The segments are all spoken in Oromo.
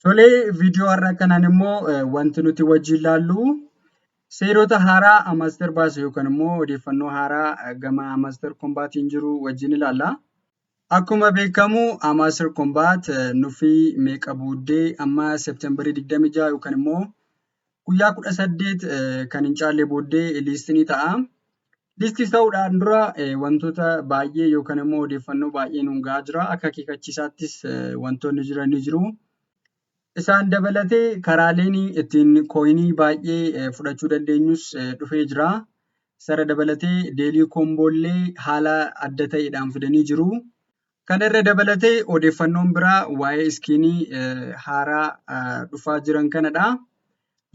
Tolee, viidiyoo har'aa kanaan immoo wanti nuti wajjin ilaallu seerota haaraa maaster baasu yookaan immoo odeeffannoo haaraa gama maaster kombaatiin jiru wajjin ilaalla. Akkuma beekamu maaster kombaat nuffii meeqa booddee amma seeptembarii 26 yookaan immoo guyyaa 18 kan hin caalle booddee liistii ni ta'a. Liistii ta'uudhaan dura wantoota baay'ee yookaan immoo odeeffannoo baay'ee nuun gahaa jira. Akka akeekkachiisaattis wantoonni jiran ni jiru. Isaan dabalatee karaaleen ittiin kooyinii baay'ee fudhachuu dandeenyus dhufee jira. Sana dabalatee deelii koomboollee haala adda ta'eedhaan fidanii jiru. Kana irra dabalatee odeeffannoon biraa waa'ee iskiinii haaraa dhufaa jiran kanadha.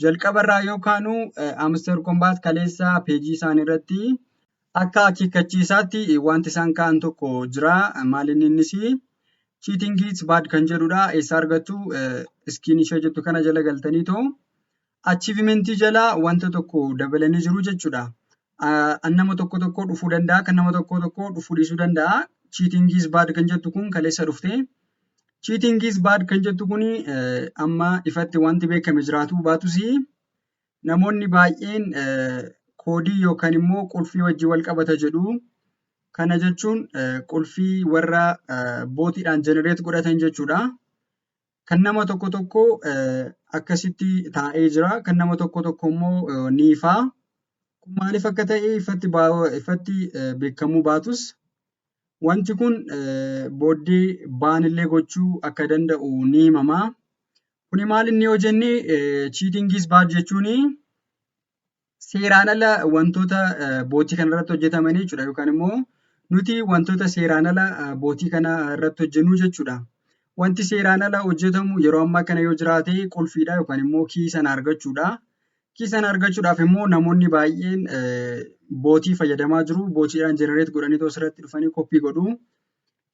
Jalqabarraa yookaanu maaster kombaat kaleessa peejii isaanii irratti akka akeekkachiisaatti wanti isaan ka'an tokko jira. Maalinni innis cheating is bad kan jedhudha. Eessa argattu iskiin ishee jettu kana jala galtaniitoo achievementii jala wanta tokko dabalanii jiru jechuudha. Nama tokko dhufuu danda'a, kan nama tokko dhufuu dhiisuu danda'a. Cheating is bad kan jettu kun kaleessa dhufte. Cheating is bad kan jettu kun amma ifatti wanti beekame jiraatu baatus namoonni baay'een koodii yookaan immoo qulfii wajjin wal qabata jedhu. Kana jechuun qulfii warra bootiidhaan jenereet godhatan jechuudha. Kan nama tokko akkasitti taa'ee jira. Kan nama tokko immoo ni ifa. Kun maaliif akka ta'e ifatti beekamuu baatus wanti kun booddee baanillee gochuu akka danda'u ni himama. Kuni maal inni yoo jenne cheating is bad jechuun seeraan ala wantoota bootii kana irratti hojjetamanii jechuudha. Yookaan immoo nuti wantoota seeraan ala bootii kana irratti hojjennu jechuudha. Wanti seeraan ala hojjetamu yeroo ammaa kana yoo jiraate qulfiidha yookaan immoo kii sana argachuudha. Kii sana argachuudhaaf immoo namoonni baay'een bootii fayyadamaa jiru. Bootiidhaan jenereet godhanii asirratti dhufanii koppii godhu.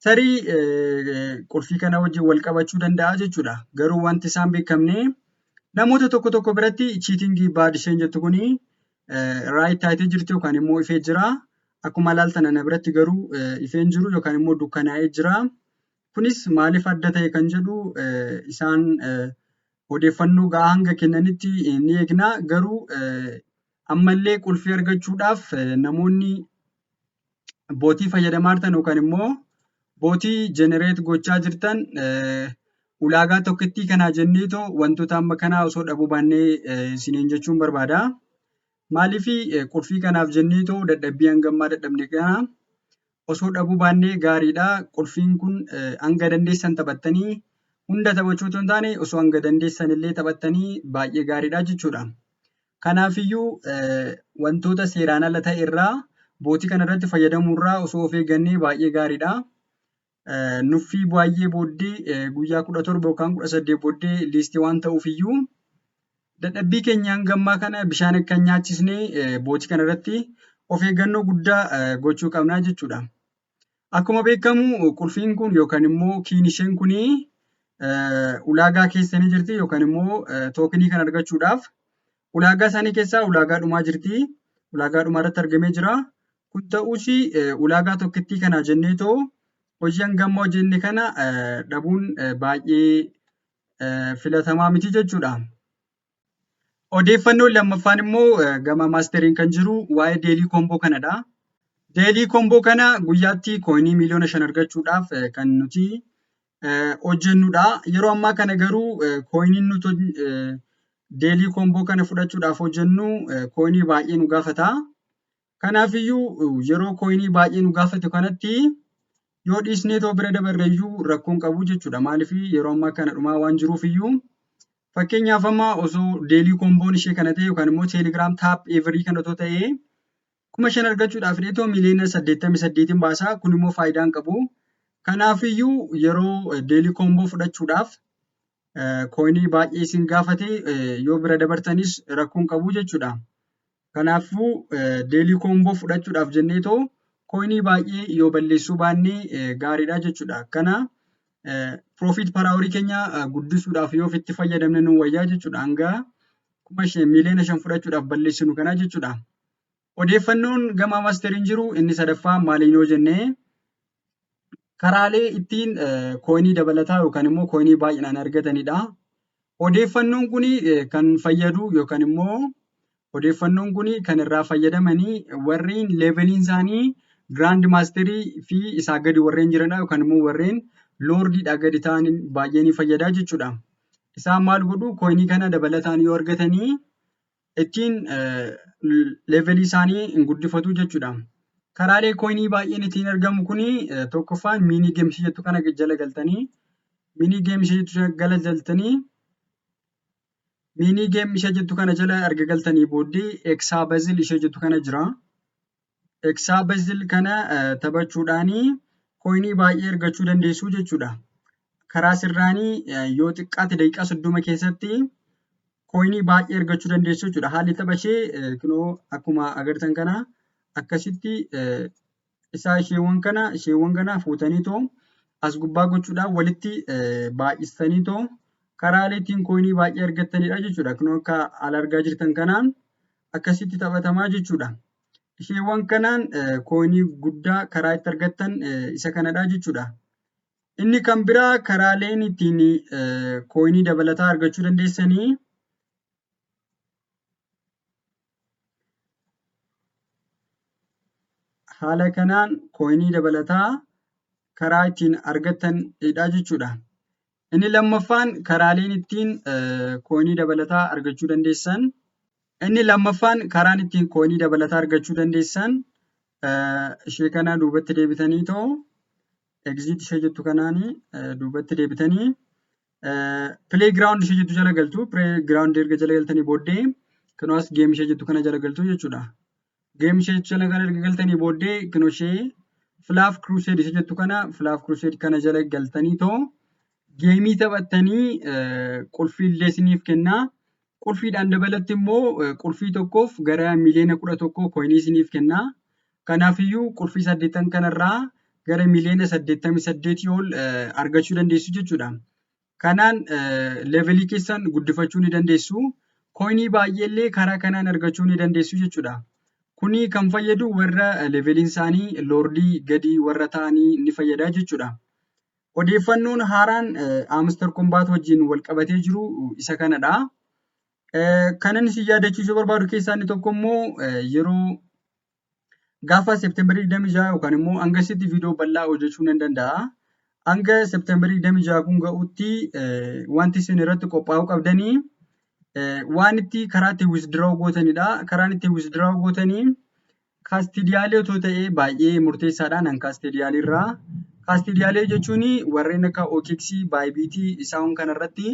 Tarii qulfii kana wajjin wal qabachuu danda'a jechuudha. Garuu wanti isaan beekamne namoota tokko biratti cheating bad isheen jettu kuni raayit taatee jirti yookaan immoo ifee jira. Akkuma ilaaltan ana biratti garuu ifeen jiru yookaan immoo dukkanaa'ee jira. Kunis maaliif adda ta'e kan jedhu isaan odeeffannoo gahaa hanga kennanitti ni eegna. Garuu ammallee qulfii argachuudhaaf namoonni bootii fayyadamaa jirtan yookaan immoo bootii jenereet gochaa jirtan ulaagaa tokkittii kanaa jenneetoo wantoota amma kanaa osoo dhabuu baannee isiniin jechuun barbaada. Maaliif qulfii kanaaf jenneetoo dadhabbii hangammaa dadhabne kana osoo dhabuu baannee gaariidha. Qulfiin kun hanga dandeessan taphattanii hunda taphachuu otoo hin taane osoo hanga dandeessan illee taphattanii baay'ee gaariidha jechuudha. Kanaafiyyuu wantoota seeraan ala ta'e irraa bootii kana irratti fayyadamuu irraa osoo of eeggannee baay'ee gaariidha. Nuffii baay'ee booddee guyyaa 17 yookaan 18 booddee liistii waan ta'uufiyyuu dadhabbii keenya hangammaa kana bishaan akka hin nyaachisnee bootii kana irratti of eeggannoo guddaa gochuu qabna jechuudha. Akkuma beekamu qulfiin kun yookaan immoo kiin isheen kuni ulaagaa keessa ni jirti yookaan immoo tookinii kan argachuudhaaf ulaagaa isaanii keessaa ulaagaa dhumaa jirti. Ulaagaa dhumaa irratti argamee jira. Kun ta'uus ulaagaa tokkittii kana jenneetoo hojii hangammaa hojjenne kana dhabuun baay'ee filatamaa miti jechuudha. Odeeffannoon lammaffaan immoo gama maasteriin kan jiru waa'ee deelii koomboo kanadha. Deelii koomboo kana guyyaatti kooyinii miliyoona 5 argachuudhaaf kan nuti hojjennudha. Yeroo ammaa kana garuu kooyiniin nuti deelii koomboo kana fudhachuudhaaf hojjennu kooyinii baay'ee nu gaafata. Kanaafiyyuu yeroo kooyinii baay'ee nu gaafate kanatti yoo dhiisneetoo bira dabarreeyyuu rakkoon qabu jechuudha. Maaliif yeroo ammaa kana dhumaa waan jiruufiyyuu fakkeenyaaf amma osoo deelii koomboon ishee kana ta'e yookaan immoo teelegiraam taap everii kana otoo ta'e 5,000 argachuudhaaf dheetoo miliyoona 88 baasa. Kun immoo faayidaan qabu. Kanaafiyyuu yeroo deelii koomboo fudhachuudhaaf kooyinii baay'ee isin gaafate yoo bira dabartanis rakkoon qabu jechuudha. Kanaafuu deelii koomboo fudhachuudhaaf jenneetoo kooyinii baay'ee yoo balleessuu baannee gaariidha jechuudha. Kana profit per hour keenya guddisuudhaaf yoo ofitti fayyadamne nu wayyaa jechuudha. Hanga 5,000 miliyoona 5 fudhachuudhaaf balleessinu kana jechuudha. Odeeffannoon gama maasteriin jiru inni sadaffaa maaliin yoo jenne karaalee ittiin kooyinii dabalataa yookaan immoo kooyinii baay'inaan argatanidha. Odeeffannoon kun kan fayyadu yookaan immoo odeeffannoon kun kan irraa fayyadamanii warreen leeveliin isaanii giraand maasterii fi isaa gadi warreen jiranidha yookaan immoo warreen loordiidhaa gadi ta'an baay'ee ni fayyada jechuudha. Isaan maal godhu kooyinii kana dabalataan yoo argatanii ittiin leevelii isaanii hin guddifatu jechuudha. Karaalee kooyinii baay'een ittiin argamu kun tokkoffaan miinii geemsii jettu kana jala galtanii miinii geemsii jala galtanii miinii geem ishee jettu kana jala erga galtanii booddee eksaabazil ishee jettu kana jira. Eksaabazil kana taphachuudhaanii kooyinii baay'ee argachuu dandeessu jechuudha. Karaa sirraanii yoo xiqqaate daqiiqaa 30 keessatti kooyinii baay'ee argachuu dandeessu jechuudha. Haalli tapha ishee kunoo akkuma agartan kana akkasitti isheewwan kana fuutaniitoo as gubbaa gochuudhaan walitti baay'istaniitoo karaalee ittiin kooyinii baay'ee argattanidha jechuudha. Kunoo akka ala argaa jirtan kanaan akkasitti taphatamaa jechuudha. Isheewwan kanaan kooyinii guddaa karaa itti argattan isa kanadha jechuudha. Inni kan biraa karaaleen ittiin kooyinii dabalataa argachuu dandeessanii haala kanaan kooyinii dabalataa karaa ittiin argattanidha jechuudha. Inni lammaffaan karaaleen ittiin kooyinii dabalataa argachuu dandeessan. Inni lammaffaan karaan ittiin kooyinii dabalataa argachuu dandeessan ishee kana duubatti deebitanii too exit ishee jettu kanaan duubatti deebitanii playground ishee jettu jala galtu. Playground erga jala galtanii booddee kunuas game ishee jettu kana jala galtu jechuudha. Game ishee jala erga galtanii booddee kunoo ishee Flav Crusade ishee jettu kana Flav Crusade kana jala galtanii too geemii taphattanii qulfii illee isiniif kennaa. Qulfiidhaan dabalatti immoo qulfii tokkoof gara miliyoona 11 kooyinii isiniif kennaa. Kanaafiyyuu qulfii 8 kanarraa gara miliyoona 88 ol argachuu dandeessu jechuudha. Kanaan leevelii keessan guddifachuu ni dandeessu. Kooyinii baay'eellee karaa kanaan argachuu ni dandeessu jechuudha. Kuni kan fayyadu warra leeveliin isaanii loordii gadi warra ta'anii ni fayyada jechuudha. Odeeffannoon haaraan Amster Combat wajjin wal qabatee jiru isa kanadha. Kanan isin yaadachiisuu barbaadu keessaa inni tokko immoo yeroo gaafa Seepteembarii 26 yookaan immoo hangasitti viidiyoo bal'aa hojjechuu nan danda'a. Hanga Seepteembarii 26 kun ga'utti wanti isin irratti qophaa'uu qabdanii waan itti karaa itti withdraw gootanidha. Karaan itti withdraw gootanii kaastidiyaalee otoo ta'ee baay'ee murteessaadha. Nan kaastidiyaalee irraa. Kaastidiyaalee jechuun warreen akka OKX, Bybit isaan kanarratti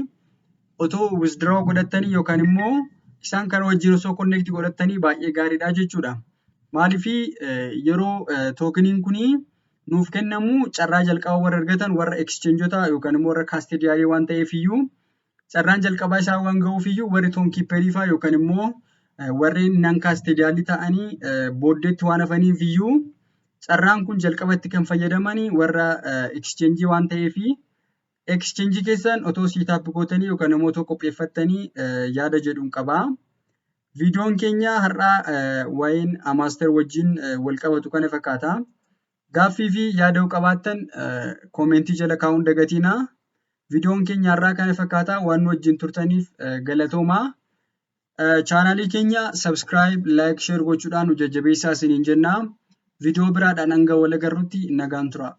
otoo withdraw godhatanii yookaan immoo isaan kana wajjin osoo connect godhatanii baay'ee gaariidha jechuudha. Maaliif yeroo tookeniin kun nuuf kennamu carraa jalqabaa warra argatan warra exchangeota yookaan immoo warra kaastidiyaalee waan ta'eef iyyuu carraan jalqabaa isaa waan ga'uuf iyyuu warri toonkiipperii fa'aa yookaan immoo warreen nan kaastidiyaalii ta'anii booddeetti waan hafaniif iyyuu carraan kun jalqabatti kan fayyadamanii warra exchange waan ta'eef exchange keessan otoo siitaap gootanii yookaan immoo otoo qopheeffattanii yaada jedhuun qaba. Viidiyoon keenya har'aa waa'een Amaaster wajjin wal qabatu kana fakkaata. Gaaffii fi yaada qabaattan koomentii jala kaa'uun dagatiina. Viidiyoon keenya har'aa kana fakkaata. Waan nu wajjin turtaniif galatoomaa. Chaanaalii keenya subscribe, like, share gochuudhaan nu jajjabeessaa isiniin jenna. Viidiyoo biraadhaan hanga wal agarrutti nagaan tura.